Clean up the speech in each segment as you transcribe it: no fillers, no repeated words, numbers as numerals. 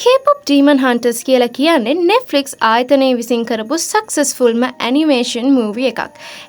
K-pop Demon Hunters කියලා කියන්නේ Netflix ආයතනයේ විසින් කරපු සක්සස්ෆුල්ම ඇනිමේෂන් මූවි එකක්.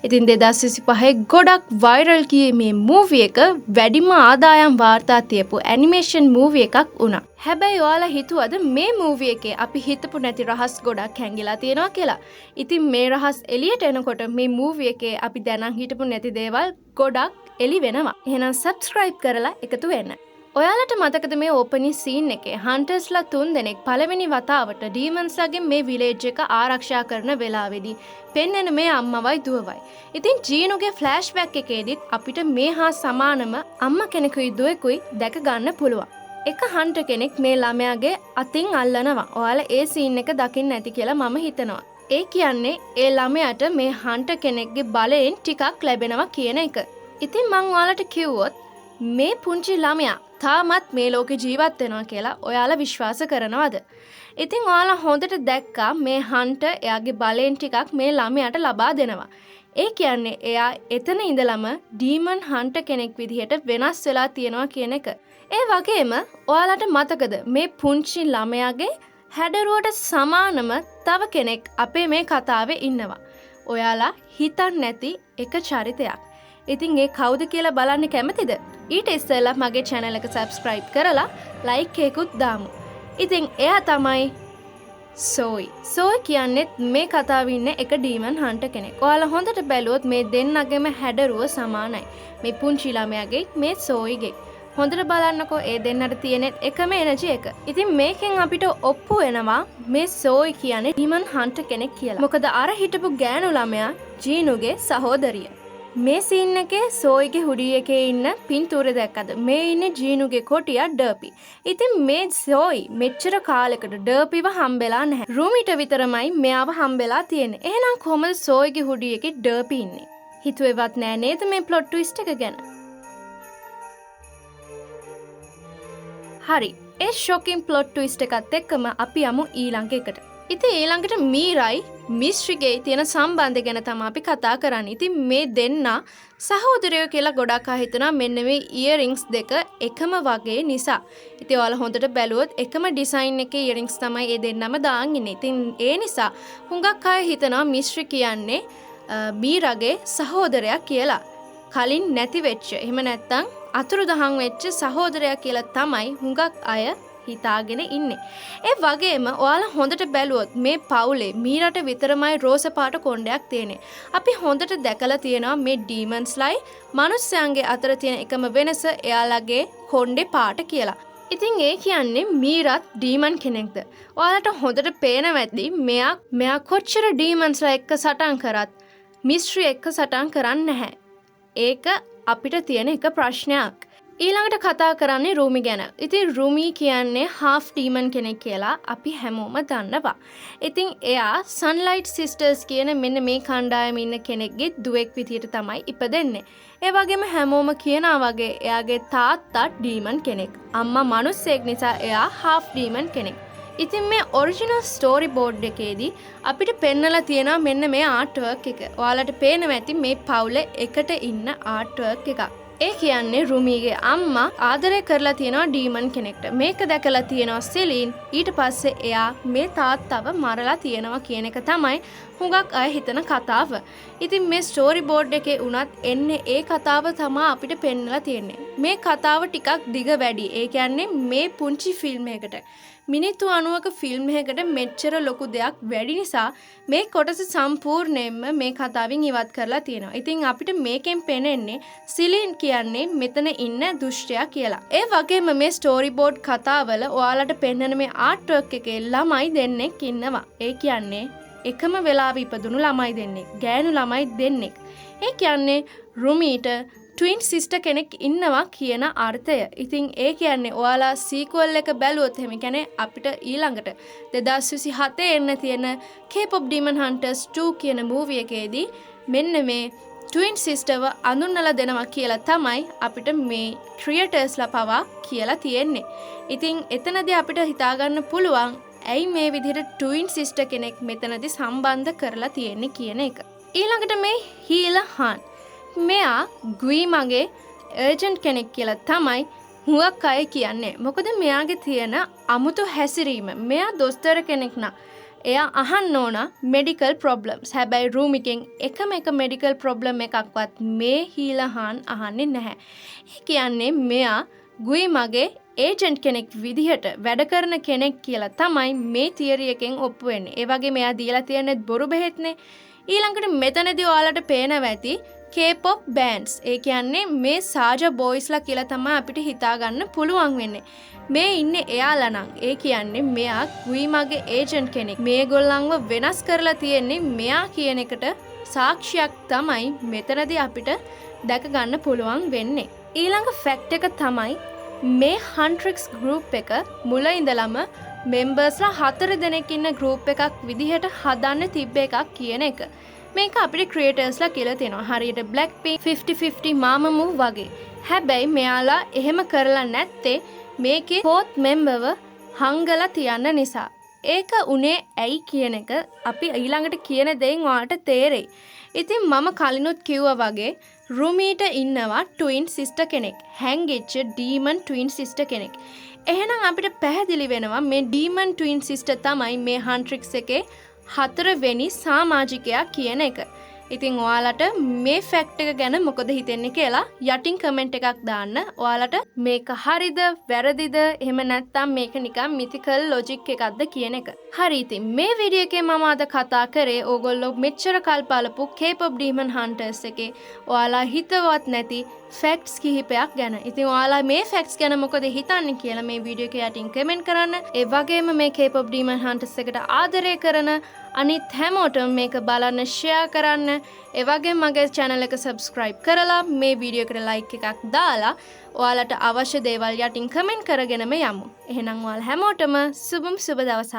ඉතින් 2025 ගොඩක් වයිරල් ගියේ මේ මූවි එක වැඩිම ආදායම් වාර්තා තියපු ඇනිමේෂන් මූවි එකක් වුණා. හැබැයි ඔයාලා හිතුවද මේ මූවි එකේ අපි හිතපු නැති රහස් ගොඩක් හැංගිලා තියෙනවා කියලා? ඉතින් මේ රහස් එළියට එනකොට මේ මූවි එකේ අපි දැනන් හිටපු නැති දේවල් ගොඩක් එළි වෙනවා. එහෙනම් subscribe කරලා එකතු වෙන්න. ඔයාලට මතකද මේ ඕපනින් සීන් එකේ හන්ටර්ස්ලා 3 දෙනෙක් පළවෙනි වතාවට ඩීමන්ස්ලාගෙන් මේ විලේජ් එක ආරක්ෂා කරන වෙලාවේදී පෙන්වන මේ අම්මවයි දුවවයි. ඉතින් ජීනුගේ ෆ්ලෑෂ්බැක් එකේදීත් අපිට මේ හා සමානම අම්මා කෙනෙකුයි දුවෙකුයි දැක ගන්න පුළුවන්. එක හන්ටර් කෙනෙක් මේ ළමයාගේ අතින් අල්ලනවා. ඔයාලා ඒ සීන් එක දකින්න නැති කියලා මම හිතනවා. ඒ කියන්නේ ඒ ළමයාට මේ හන්ටර් කෙනෙක්ගේ බලයෙන් ටිකක් ලැබෙනවා කියන එක. ඉතින් මං ඔයාලට කිව්වොත් මේ පුංචි ළමයා තාමත් මේ ලෝකේ ජීවත් වෙනවා කියලා ඔයාලා විශ්වාස කරනවද? ඉතින් ඔයාලා හොඳට දැක්කා මේ හන්ටර් එයාගේ බලෙන් ටිකක් මේ ළමයාට ලබා දෙනවා. ඒ කියන්නේ එයා එතන ඉඳලම ඩීමන් හන්ටර් කෙනෙක් විදිහට වෙනස් වෙලා තියෙනවා කියන එක. ඒ වගේම ඔයාලට මතකද මේ පුංචි ළමයාගේ හැඩරුවට සමානම තව කෙනෙක් අපේ මේ කතාවේ ඉන්නවා. ඔයාලා හිතන්නේ නැති එක චරිතයක්. ඉතින් ඒ කවුද කියලා බලන්න කැමතිද? ඊට ඉස්සෙල්ලා මගේ channel එක subscribe කරලා like එකකුත් දාමු. ඉතින් එයා තමයි සෝයි. සෝයි කියන්නේ මේ කතාවේ ඉන්න එක demon hunter කෙනෙක්. ඔයාලා හොඳට බැලුවොත් මේ දෙන්නගේම හැඩරුව සමානයි. මේ පුංචි ළමයාගේ මේ සෝයිගේ. හොඳට බලන්නකෝ ඒ දෙන්නට තියෙන එකම එනර්ජි එක. ඉතින් මේකෙන් අපිට ඔප්පු වෙනවා මේ සෝයි කියන්නේ demon hunter කෙනෙක් කියලා. මොකද අර හිටපු ගෑනු ළමයා ජීනුගේ සහෝදරිය. මේ සීන් එකේ සෝයිගේ හුඩි එකේ ඉන්න පින්තූරය දැක්කද? මේ ඉන්නේ ජීනුගේ කොටියා ඩර්පි. ඉතින් මේ සෝයි මෙච්චර කාලයකට ඩර්පිව හම්බෙලා නැහැ. රූමිට විතරමයි මෙයාව හම්බෙලා තියෙන්නේ. එහෙනම් කොහමද සෝයිගේ හුඩි එකේ ඩර්පි ඉන්නේ? හිතුවේවත් නෑ නේද මේ ප්ලොට් ට්විස්ට් එක ගැන? හරි. ඒ ෂොකින් ප්ලොට් ට්විස්ට් එකත් එක්කම අපි යමු ඊළඟ එකට. ඉතින් ඊළඟට මීරයි මිස්ට්‍රිගේ තියෙන සම්බන්ධය ගැන තමයි අපි කතා කරන්නේ. ඉතින් මේ දෙන්න සහෝදරයෝ කියලා ගොඩක් අය හිතනවා මෙන්න මේ ඉයරින්ග්ස් දෙක එකම වගේ නිසා. ඉතින් ඔයාලා හොඳට බැලුවොත් එකම ඩිසයින් එකේ ඉයරින්ග්ස් තමයි මේ දෙන්නම දාන් ඉන්නේ. ඉතින් ඒ නිසා හුඟක් අය හිතනවා මිස්ට්‍රි කියන්නේ මීරගේ සහෝදරයා කියලා. කලින් නැති වෙච්ච එහෙම නැත්නම් අතුරුදහන් වෙච්ච සහෝදරයා කියලා තමයි හුඟක් අය හිතාගෙන ඉන්නේ. ඒ වගේම ඔයාලා හොඳට බැලුවොත් මේ පවුලේ මීරට විතරමයි රෝස පාට කොණ්ඩයක් තියෙන්නේ. අපි හොඳට දැකලා තියෙනවා මේ ඩීමන්ස්ලයි මනුස්සයන්ගේ අතර තියෙන එකම වෙනස එයාලගේ කොණ්ඩේ පාට කියලා. ඉතින් ඒ කියන්නේ මීරත් ඩීමන් කෙනෙක්ද? ඔයාලට හොඳට පේනවා ඇති මෙයා කොච්චර ඩීමන්ස්ලා එක්ක සටන් කරත් මිස්ට්‍රි එක්ක සටන් කරන්නේ නැහැ. ඒක අපිට තියෙන එක ප්‍රශ්නයක්. ඊළඟට කතා කරන්නේ රූමි ගැන. ඉතින් රූමි කියන්නේ half demon කෙනෙක් කියලා අපි හැමෝම දන්නවා. ඉතින් එයා Sunlight Sisters කියන මෙන්න මේ කණ්ඩායමේ ඉන්න කෙනෙක්ගේ දුවෙක් විදියට තමයි ඉපදෙන්නේ. ඒ වගේම හැමෝම කියනවා වගේ එයාගේ තාත්තා demon කෙනෙක්. අම්මා මිනිස්සෙක් නිසා එයා half demon කෙනෙක්. ඉතින් මේ ඔරිජිනල් ස්ටෝරි බෝඩ් එකේදී අපිට පෙන්නලා තියෙනවා මෙන්න මේ ආර්ට් වර්ක් එක. ඔයාලට පේනවා ඇති මේ පවුලේ එකට ඉන්න ආර්ට් වර්ක් එකක්. ඒ කියන්නේ රුමිගේ අම්මා ආදරය කරලා තියෙනවා ඩීමන් කෙනෙක්ට. මේක දැකලා තියෙනවා සෙලින්. ඊට පස්සේ එයා මේ තාත්තව මරලා තියෙනවා කියන එක තමයි හුඟක් අය හිතන කතාව. ඉතින් මේ ස්ටෝරි බෝඩ් එකේ උනත් එන්නේ ඒ කතාව තමයි අපිට පෙන්නලා තියෙන්නේ. මේ කතාව ටිකක් දිග වැඩි. ඒ කියන්නේ මේ පුංචි ෆිල්ම් එකකට මිනිත්තු 90ක ෆිල්ම් එකකට මෙච්චර ලොකු දෙයක් වැඩි නිසා මේ කොටස සම්පූර්ණයෙන්ම මේ කතාවෙන් ඉවත් කරලා තියෙනවා. ඉතින් අපිට මේකෙන් පේන්නේ සිලින් කියන්නේ මෙතන ඉන්න දුෂ්ටයා කියලා. ඒ වගේම මේ ස්ටෝරි බෝඩ් කතාවල ඔයාලට පෙන්වන මේ ආර්ට් වර්ක් එකේ ළමයි දෙන්නෙක් ඉන්නවා. ඒ කියන්නේ එකම වෙලාවෙ ඉපදුණු ළමයි දෙන්නෙක්. ගෑනු ළමයි දෙන්නෙක්. ඒ කියන්නේ රුමීට ට්වින් සිස්ටර් කෙනෙක් ඉන්නවා කියන අර්ථය. ඉතින් ඒ කියන්නේ ඔයාලා සීක්වල් එක බැලුවොත් එහෙම කියන්නේ අපිට ඊළඟට 2027 එන්න තියෙන K-pop Demon Hunters 2 කියන මූවි එකේදී මෙන්න මේ ට්වින් සිස්ටර්ව අඳුන්වලා දෙනවා කියලා තමයි අපිට මේ ක්‍රියේටර්ස්ලා පවා කියලා තියෙන්නේ. ඉතින් එතනදී අපිට හිතා ගන්න පුළුවන් ඇයි මේ විදිහට ට්වින් සිස්ටර් කෙනෙක් මෙතනදී සම්බන්ධ කරලා තියෙන්නේ කියන එක. ඊළඟට මේ හීලා හාන් මෙයා ගුයි මගේ ඒජන්ට් කෙනෙක් කියලා තමයි හුඟක් අය කියන්නේ. මොකද මෙයාගේ තියෙන අමුතු හැසිරීම. මෙයා දොස්තර කෙනෙක් නා. එයා අහන්න ඕන මෙඩිකල් ප්‍රොබ්ලම්ස්. හැබැයි රූම් එකෙන් එකම එක මෙඩිකල් ප්‍රොබ්ලම් එකක්වත් මේ හීලහාන් අහන්නේ නැහැ. ඒ කියන්නේ මෙයා ගුයි මගේ ඒජන්ට් කෙනෙක් විදිහට වැඩ කරන කෙනෙක් කියලා තමයි මේ තියරි එකෙන් ඔප්පු වෙන්නේ. ඒ වගේ මෙයා දීලා තියෙන්නේ බොරු බෙහෙත්නේ. ඊළඟට මෙතනදී ඔයාලට පේනවා ඇති K-pop bands. ඒ කියන්නේ මේ සාජා බොයිස්ලා කියලා තමයි අපිට හිතා ගන්න පුළුවන් වෙන්නේ. මේ ඉන්නේ එයාලා නම් ඒ කියන්නේ මෙයා ගුයිමගේ ඒජන්ට් කෙනෙක්. මේගොල්ලන්ව වෙනස් කරලා තියෙන්නේ මෙයා කියන එකට සාක්ෂියක් තමයි මෙතනදී අපිට දැක ගන්න පුළුවන් වෙන්නේ. ඊළඟ ෆැක්ට් එක තමයි මේ හන්ට්‍රික්ස් ගෲප් එක මුල ඉඳලම මෙම්බර්ස්ලා 4 දෙනෙක් ඉන්න ගෲප් එකක් විදිහට හදන්න තිබ්බ එකක් කියන එක. මේක අපිට ක්‍රියේටර්ස්ලා කියලා තියෙනවා. හරියට Blackpink 50-50 Mamamoo වගේ. හැබැයි මෙයාලා එහෙම කරලා නැත්තේ මේකේ 4th memberව හංගලා තියන්න නිසා. ඒක උනේ ඇයි කියන එක අපි ඊළඟට කියන දෙයින් ඔයාලට තේරෙයි. ඉතින් මම කලිනුත් කිව්වා වගේ රුමීට ඉන්නවා ට්වින් සිස්ටර් කෙනෙක්. හැංගිච්ච ඩීමන් ට්වින් සිස්ටර් කෙනෙක්. එහෙනම් අපිට පැහැදිලි වෙනවා මේ ඩීමන් ට්වින් සිස්ටර් තමයි මේ හන්ට්‍රික්ස් එකේ 4 වෙනි සමාජිකයා කියන එක. ඉතින් ඔයාලට මේ ෆැක්ට් එක ගැන මොකද හිතෙන්නේ කියලා යටින් කමෙන්ට් එකක් දාන්න. ඔයාලට මේක හරිද වැරදිද එහෙම නැත්නම් මේක නිකන් මිතිකල් ලොජික් එකක්ද කියන එක. හරි ඉතින් මේ වීඩියෝ එකේ මම අද කතා කරේ ඕගොල්ලෝ මෙච්චර කල් බලපු K-pop Demon Hunters එකේ ඔයාලා හිතවත් නැති ෆැක්ට්ස් කිහිපයක් ගැන. ඉතින් ඔයාලා මේ ෆැක්ට්ස් ගැන මොකද හිතන්නේ කියලා මේ වීඩියෝ එක යටින් කමෙන්ට් කරන්න. ඒ වගේම මේ K-pop Demon Hunters එකට ආදරය කරන අනිත් හැමෝටම මේක බලන්න ෂෙයා කරන්න. ඒ වගේම මගේ channel එක subscribe කරලා මේ වීඩියෝ එකට like එකක් දාලා ඔයාලට අවශ්‍ය දේවල් යටින් කමෙන්ට් කරගෙනම යමු. එහෙනම් ඔයාලා හැමෝටම සුබ දවසක්.